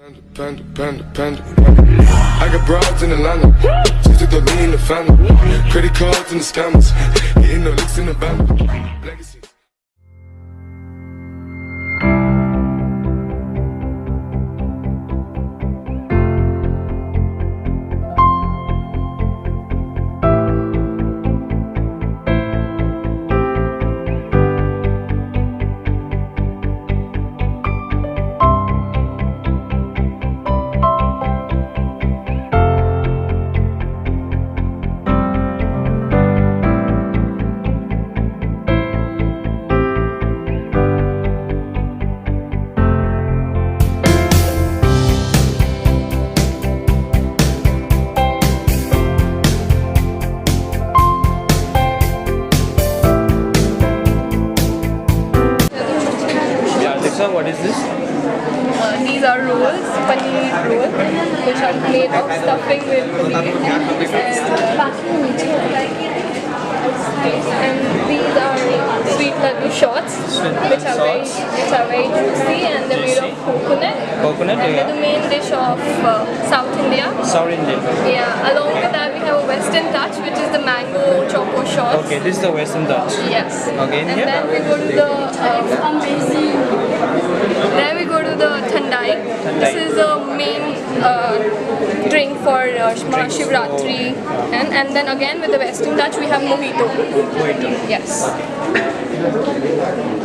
I got broads in Atlanta, just to throw me in the family. Credit cards and the scammers, hitting the licks in the band. Legacy. What is this? These are rolls, paneer rolls, which are made of stuffing with paneer. And these are sweet laddu shots, which are very juicy, and they're made of coconut. Coconut, and they're the main dish of South India. South Indian. Yeah. Along with that, we have a Western touch, which is the mango choco shots. Okay, this is the Western touch. Yes. Okay, and then we go to the then we go to the thandai. This is the main drink for Shivratri, and then again with the Western touch we have mojito. Mojito. Yes.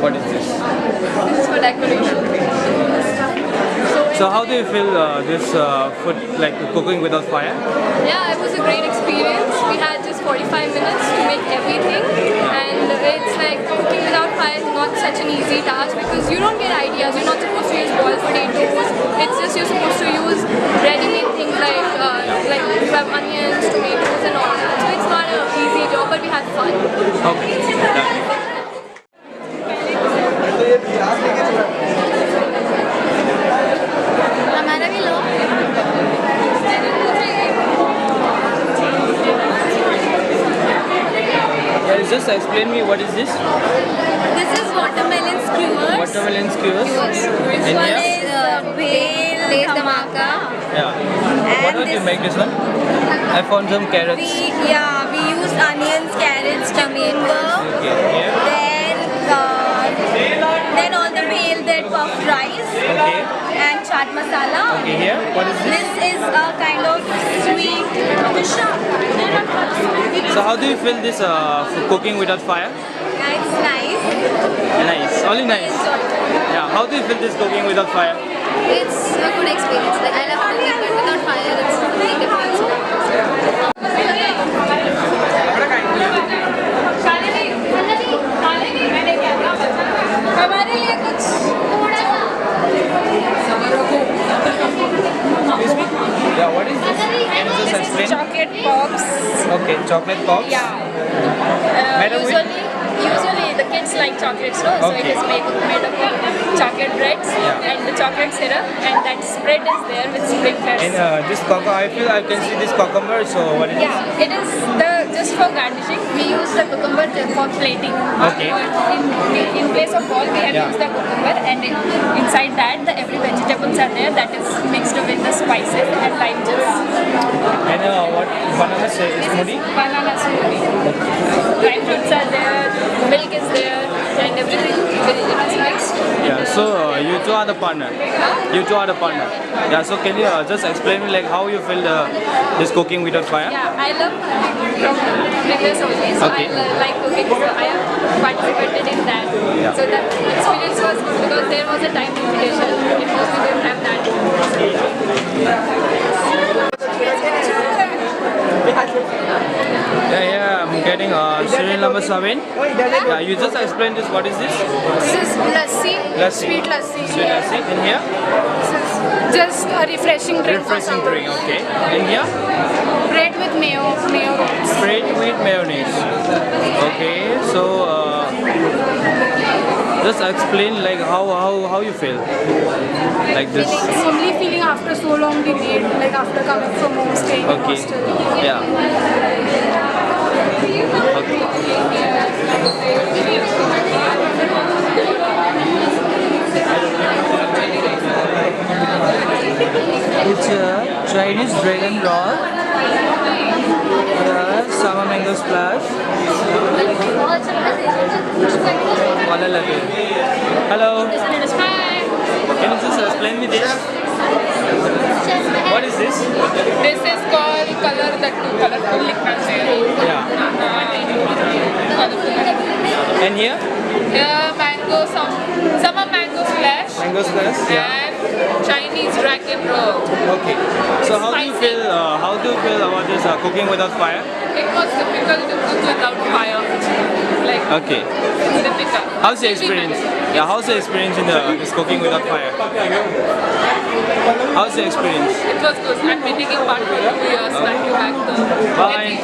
What is this? This is for decoration. So how do you feel this food, like cooking without fire? Yeah, it was a great experience. We had just 45 minutes to make everything, and it's like cooking without fire is not such an easy task because you don't get ideas. You're not supposed to use boiled potatoes. It's just you're supposed to use ready-made things like you have onions, tomatoes, and all that. So it's not an easy job, but we had fun. Okay. Just explain me what is this? This is watermelon skewers. Watermelon skewers. This one is bhel dhamaka. Yeah. What would you make this one? I found some carrots. We used onions, carrots, tomato. Okay. Yeah. Then all the bhel, that puffed rice. Okay. And chaat masala. Okay. Here. What is this? This is a kind of sweet dish. So how do you feel this cooking without fire? It's nice. Nice. Only nice. Yeah. How do you feel this cooking without fire? It's a good experience. Like I love cooking, but without fire, it's really different. Yeah, what is this? Can you just explain? Chocolate pops. Okay, chocolate pops. Yeah. Made of with? Usually the kids like chocolates, no? So it Okay. is made up of chocolate breads and the chocolate syrup, and that spread is there with spring cress. And this cocoa, I feel I can see this cucumber. So what is Yeah, it is just for garnishing. We use the cucumber for plating. Okay. In place of all, we have used the cucumber, and inside that, every vegetables are there. That is mixed with the spices and lime juice. And what banana is smoothie? Banana smoothie. Dry fruits are there, milk is there, and everything is mixed. Yeah. So you two are the partner. You two are the partner. Yeah. So can you just explain me like how you feel this cooking without fire? Yeah, I love cooking from previous only, so Okay. I like cooking, so I have participated in that. Yeah. So that experience was good because there was a time limitation. If we didn't have that. Yeah, I'm getting serial number 7. Yeah, you just explain this. What is this? This is lassi, Lassi. sweet lassi. Sweet lassi. In here? This is just a refreshing drink. Refreshing drink. Okay. In here? Bread with mayo rolls. Bread with mayonnaise. Okay. So just explain like how you feel like this. Only feeling after so long delayed, like after coming from home, staying in Okay. hostel. Yeah. Okay. Chinese dragon roll. Summer mango splash. Hello. Hi. Can you just explain me this? What is this? This is called colorful liquid. Yeah. And here? Mango, summer mango splash. Mango splash. Yeah. And Chinese dragon roll. Okay. So how do you feel? How do you feel about this cooking without fire? It was difficult to cook without fire. Like Okay. it's difficult. How's the experience? Yeah. How's the experience in this cooking without fire? How's the experience? It was good. I've been taking part for 2 years back then. Bye.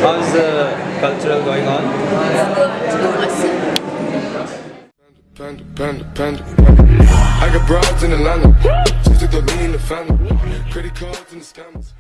How's the cultural going on? Panda, panda, panda, panda. I got broads in Atlanta. Just took the lean, the family. Credit cards and the scammers.